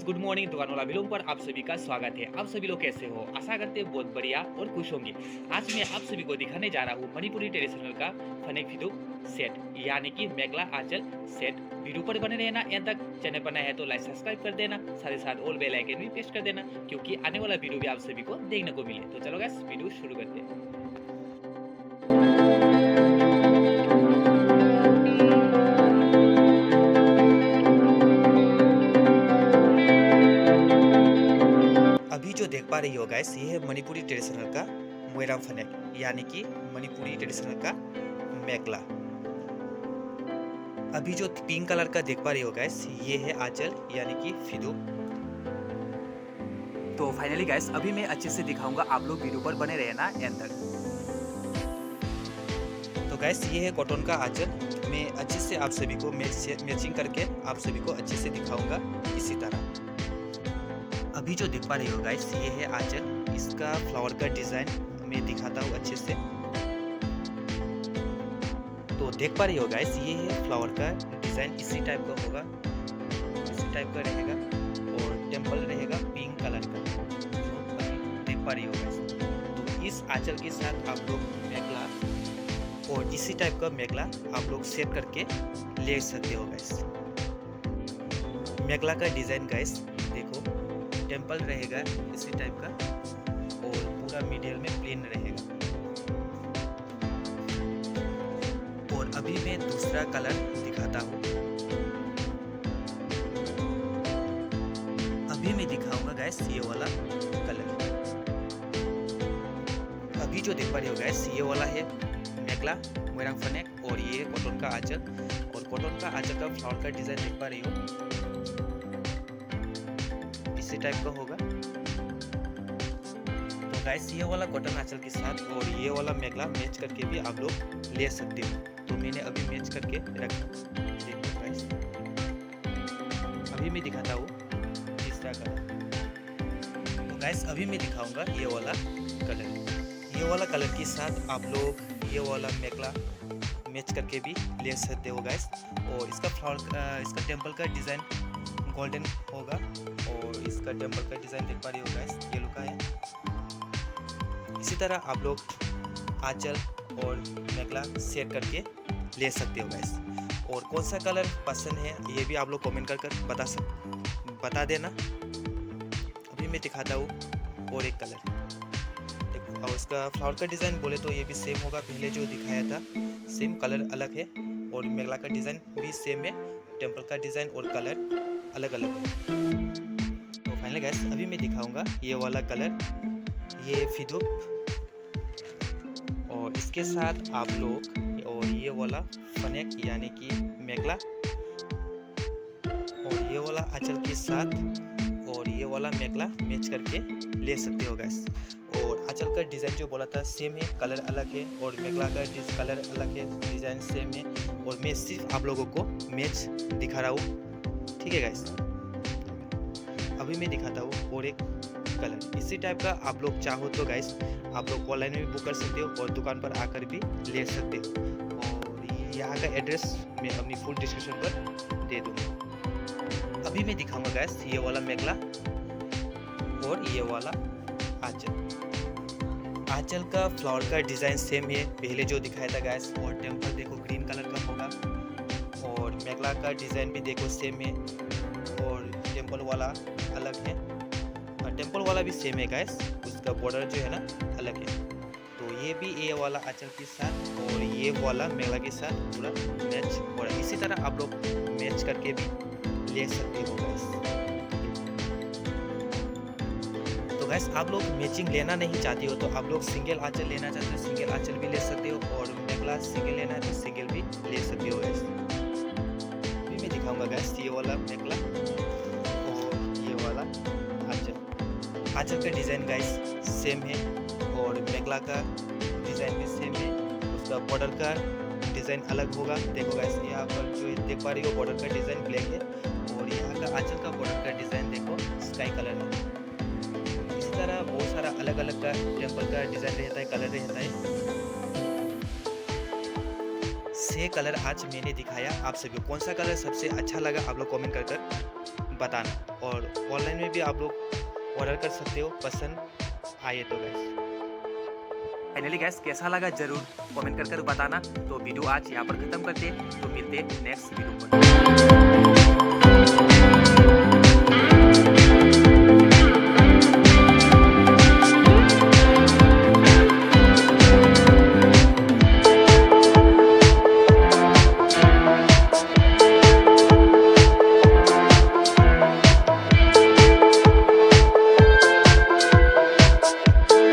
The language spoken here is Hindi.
गुड मॉर्निंग दुकान वाला बिलोंग पर आप सभी का स्वागत है। आप सभी लोग कैसे हो? आशा करते हैं बहुत बढ़िया और खुश होंगे। आज मैं आप सभी को दिखाने जा रहा हूँ मणिपुरी ट्रेडिशनल का फनेक फिदुक सेट यानी कि मेघला आंचल सेट। वीडियो पर बने रहना एंड तक। चैनल पर नया है तो लाइक सब्सक्राइब कर देना, साथ ही साथ ऑल बेल आइकन भी प्रेस कर देना क्योंकि आने वाला वीडियो भी आप सभी को देखने को मिले। तो चलो गाइस वीडियो शुरू करते हैं। अभी जो देख पा रही हो गाइस, ये है मणिपुरी ट्रेडिशनल का मोइरांग फनेक यानी कि मणिपुरी ट्रेडिशनल का मेघला। अभी जो पिंक कलर का देख पा रही हो गाइस, ये है आंचल यानी कि फिदुक। तो फाइनली गाइस अभी मैं अच्छे से दिखाऊंगा, आप लोग वीडियो पर बने रहना एंड तक। तो गाइस ये है कॉटन का आंचल। मैं अच्छे से आप सभी को मैचिंग करके आप सभी को अच्छे से दिखाऊंगा इसी तरह। अभी जो देख पा रहे हो गाइस, ये है आंचल। इसका फ्लावर का डिजाइन मैं दिखाता हूँ अच्छे से। तो देख पा रही हो गाइस, ये है फ्लावर का डिजाइन। इसी टाइप का होगा, इसी टाइप का रहेगा और टेम्पल रहेगा पिंक कलर का, जो अभी देख पा रही हो गाइस। तो इस आंचल के साथ आप लोग मेघला और इसी टाइप का मेघला आप लोग सेट करके ले सकते हो गाइस। मेघला का डिजाइन गाइस देखो, टेम्पल रहेगा इसी टाइप का और पूरा मिडिल में प्लेन रहेगा। और अभी मैं दूसरा कलर दिखाता हूँ। अभी मैं दिखाऊंगा गाइस ये वाला कलर। अभी जो देख पा रहे हो गाइस, ये वाला है मेघला मोइरांग फनेक और ये कॉटन का आंचल। और कॉटन का आंचल का फ्लावर का डिजाइन देख पा रही हो, इसी टाइप का होगा। तो गाइस ये वाला कॉटन आंचल के साथ और ये वाला मेघला मैच करके भी आप लोग ले सकते हो। तो मैंने अभी मैच करके रखा, देखो गाइस। अभी मैं दिखाता हूँ तीसरा कलर। तो गाइस अभी मैं दिखाऊंगा ये वाला कलर। ये वाला कलर के साथ आप लोग ये वाला मेघला मैच करके भी ले सकते हो गाइस। और इसका फ्लावर इसका टेम्पल का डिजाइन गोल्डन होगा और इसका टेम्पल का डिजाइन देख पा रही हो गाइस, येलो का है। इसी तरह आप लोग आंचल और मेघला सेट करके ले सकते हो गाइस। और कौन सा कलर पसंद है ये भी आप लोग कमेंट कर बता देना। अभी मैं दिखाता हूँ और एक कलर देखो। और इसका फ्लावर का डिजाइन बोले तो ये भी सेम होगा, पहले जो दिखाया था सेम, कलर अलग है। और मेघला का डिजाइन भी सेम है, टेम्पल का डिजाइन और कलर अलग अलग है। तो फाइनली गाइस अभी मैं दिखाऊंगा ये वाला कलर, ये फिदुक। और इसके साथ आप लोग और ये वाला फनेक यानी कि मेघला और ये वाला आंचल के साथ और ये वाला मेघला मैच करके ले सकते हो गाइस। और आंचल का डिजाइन जो बोला था सेम है, कलर अलग है। और मेघला का कलर अलग है, डिजाइन सेम है। और मैं सिर्फ आप लोगों को मैच दिखा रहा हूँ, ठीक है गाइस। अभी मैं दिखाता हूँ और एक कलर इसी टाइप का। आप लोग चाहो तो गाइस आप लोग ऑनलाइन में भी बुक कर सकते हो और दुकान पर आकर भी ले सकते हो। और यहाँ का एड्रेस मैं अपनी फुल डिस्क्रिप्शन पर दे दूँगा। अभी मैं दिखाऊंगा गाइस ये वाला मेघला और ये वाला आंचल। आंचल का फ्लावर का डिजाइन सेम है, पहले जो दिखाया था गाइस। और टेम्पल देखो ग्रीन कलर का होगा और मेघला का डिजाइन भी देखो सेम है। और टेम्पल वाला अलग है और टेम्पल वाला भी सेम है गाइस, उसका बॉर्डर जो है ना अलग है। तो ये भी ये वाला आंचल के साथ और ये वाला मेघला के साथ पूरा मैच हो रहा है। इसी तरह आप लोग मैच करके भी ले सकते हो गाइस। तो गाइस आप लोग मैचिंग लेना नहीं चाहते हो तो आप लोग सिंगल आंचल लेना चाहते हो सिंगल आंचल भी ले सकते हो। और मेघला सिंगल लेना है तो सिंगल भी ले सकते हो गाइस। अभी मैं दिखाऊंगा गाइस ये वाला मेघला और ये वाला आंचल। आंचल का डिजाइन गाइस सेम है और मेघला का डिजाइन भी सेम है। उसका बॉर्डर का डिजाइन अलग होगा। देखो गाइस यहाँ पर जो देख पा रही हो बॉर्डर का डिजाइन ब्लैक है और यहाँ का आंचल का बॉर्डर का डिजाइन देखो स्काई कलर है। इसी तरह बहुत सारा अलग अलग का टेम्पल का डिजाइन रहता है, कलर रहता है। 6 कलर आज मैंने दिखाया आप सभी को। कौन सा कलर सबसे अच्छा लगा आप लोग कमेंट कर बताना, और ऑनलाइन में भी आप लोग ऑर्डर कर सकते हो पसंद आए तो गैस। फाइनली गैस कैसा लगा जरूर कमेंट कर बताना। तो वीडियो आज यहाँ पर खत्म करते हैं, तो मिलते हैं नेक्स्ट वीडियो पर।